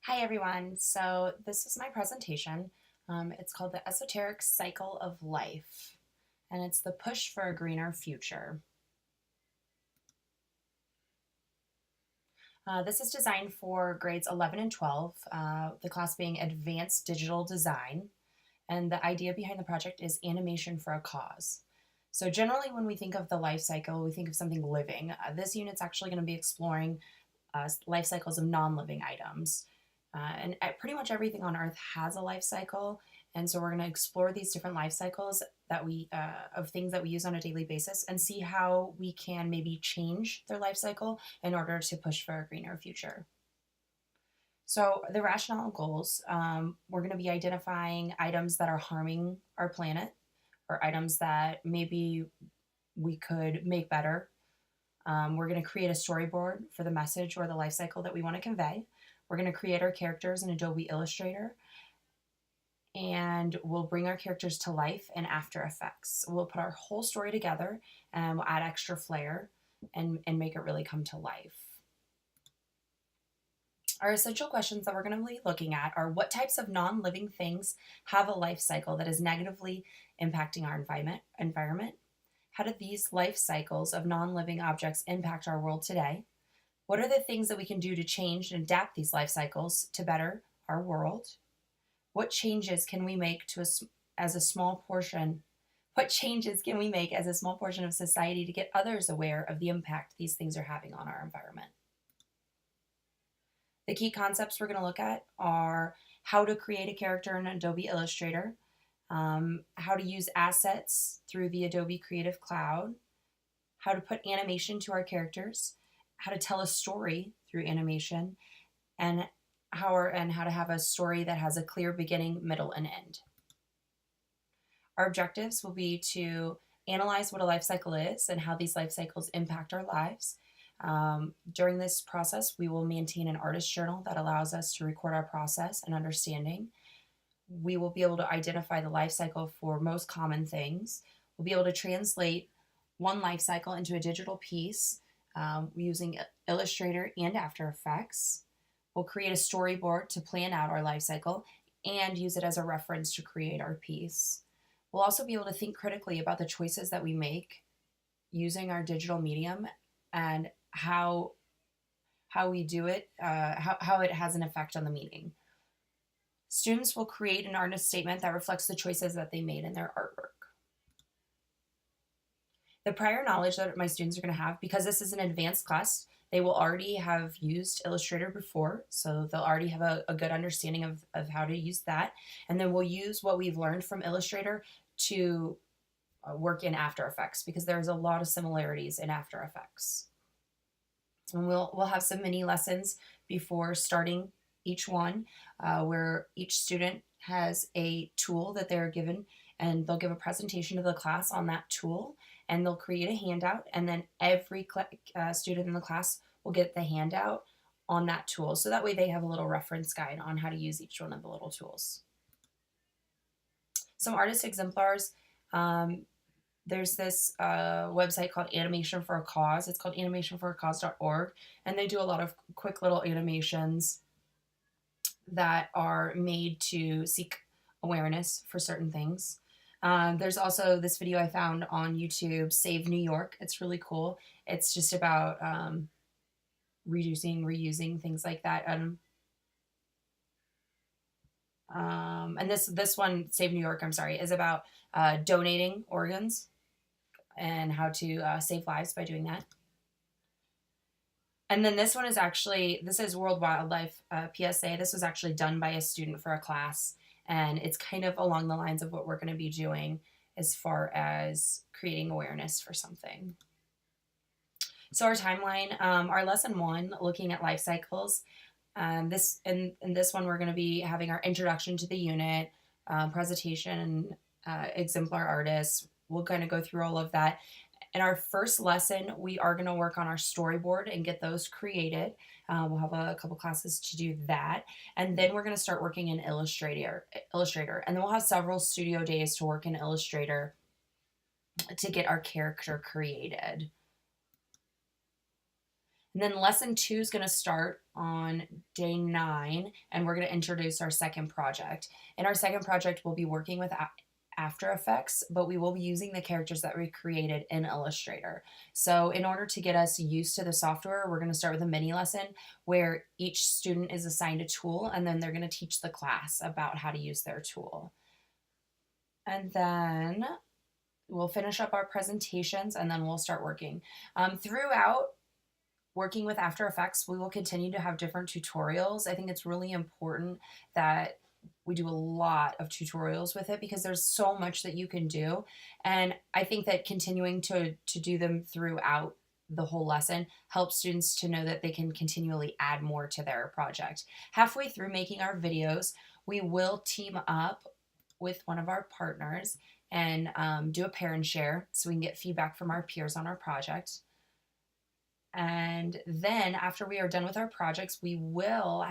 Hi everyone. So this is my presentation. It's called The Esoteric Cycle of Life, and it's the push for a greener future. This is designed for grades 11 and 12, the class being Advanced Digital Design, and the idea behind the project is animation for a cause. So generally when we think of the life cycle, we think of something living. This unit's actually going to be exploring life cycles of non-living items. And pretty much everything on Earth has a life cycle, and so we're going to explore these different life cycles that we of things that we use on a daily basis, and see how we can maybe change their life cycle in order to push for a greener future. So the rationale goals, we're going to be identifying items that are harming our planet, or items that maybe we could make better. We're going to create a storyboard for the message or the life cycle that we want to convey. We're going to create our characters in Adobe Illustrator, and we'll bring our characters to life in After Effects. We'll put our whole story together and we'll add extra flair and make it really come to life. Our essential questions that we're going to be looking at are: what types of non-living things have a life cycle that is negatively impacting our environment? How do these life cycles of non-living objects impact our world today? What are the things that we can do to change and adapt these life cycles to better our world? What changes can we make as a small portion? What changes can we make as a small portion of society to get others aware of the impact these things are having on our environment? The key concepts we're going to look at are how to create a character in Adobe Illustrator, how to use assets through the Adobe Creative Cloud, how to put animation to our characters, how to tell a story through animation, and how to have a story that has a clear beginning, middle, and end. Our objectives will be to analyze what a life cycle is and how these life cycles impact our lives. During this process, we will maintain an artist journal that allows us to record our process and understanding. We will be able to identify the life cycle for most common things. We'll be able to translate one life cycle into a digital piece using Illustrator and After Effects. We'll create a storyboard to plan out our life cycle and use it as a reference to create our piece. We'll also be able to think critically about the choices that we make using our digital medium and how we do it, how it has an effect on the meaning. Students will create an artist statement that reflects the choices that they made in their artwork. The prior knowledge that my students are going to have, because this is an advanced class, they will already have used Illustrator before, so they'll already have a good understanding of how to use that. And then we'll use what we've learned from Illustrator to work in After Effects, because there's a lot of similarities in After Effects. And we'll have some mini lessons before starting each one, where each student has a tool that they're given, and they'll give a presentation to the class on that tool, and they'll create a handout, and then every student in the class will get the handout on that tool, so that way they have a little reference guide on how to use each one of the little tools. Some artist exemplars. There's this website called Animation for a Cause. It's called animationforacause.org, and they do a lot of quick little animations that are made to seek awareness for certain things. There's also this video I found on YouTube, Save New York. It's really cool. It's just about reusing, things like that. And this one, Save New York, I'm sorry, is about donating organs and how to save lives by doing that. And then this one is this is World Wildlife PSA. This was actually done by a student for a class, and it's kind of along the lines of what we're going to be doing as far as creating awareness for something. So our timeline, our lesson 1, looking at life cycles. In this one, we're going to be having our introduction to the unit, presentation, exemplar artists. We'll kind of go through all of that. In our first lesson, we are going to work on our storyboard and get those created. We'll have a couple classes to do that. And then we're going to start working in Illustrator. And then we'll have several studio days to work in Illustrator to get our character created. And then lesson 2 is going to start on day 9, and we're going to introduce our second project. In our second project, we'll be working with After Effects, but we will be using the characters that we created in Illustrator. So in order to get us used to the software, we're going to start with a mini lesson where each student is assigned a tool, and then they're going to teach the class about how to use their tool. And then we'll finish up our presentations, and then we'll start working. Throughout working with After Effects, we will continue to have different tutorials. I think it's really important that we do a lot of tutorials with it because there's so much that you can do. And I think that continuing to do them throughout the whole lesson helps students to know that they can continually add more to their project. Halfway through making our videos, we will team up with one of our partners and do a parent share so we can get feedback from our peers on our project. And then after we are done with our projects, we will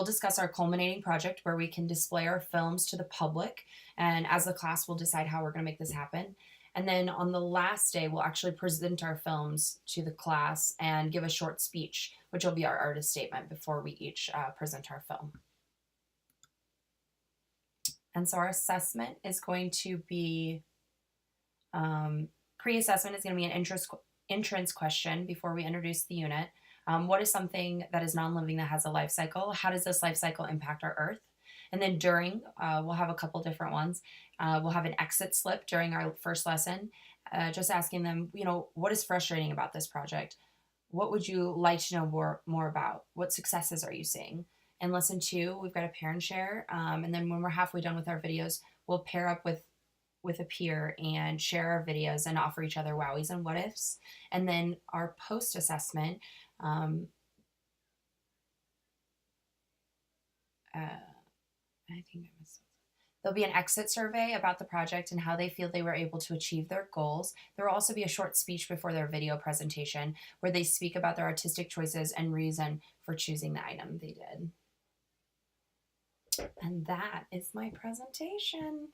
discuss our culminating project where we can display our films to the public. And as a class, we'll decide how we're going to make this happen. And then on the last day, we'll actually present our films to the class and give a short speech, which will be our artist statement before we each present our film. And so our assessment is going to be, pre-assessment is going to be an entrance question before we introduce the unit. What is something that is non-living that has a life cycle? How does this life cycle impact our Earth? And then during, we'll have a couple different ones. We'll have an exit slip during our first lesson, just asking them, what is frustrating about this project? What would you like to know more about? What successes are you seeing? In lesson 2, we've got a parent share. And then when we're halfway done with our videos, we'll pair up with a peer and share our videos and offer each other wowies and what ifs. And then our post assessment, there'll be an exit survey about the project and how they feel they were able to achieve their goals. There will also be a short speech before their video presentation where they speak about their artistic choices and reason for choosing the item they did. And that is my presentation.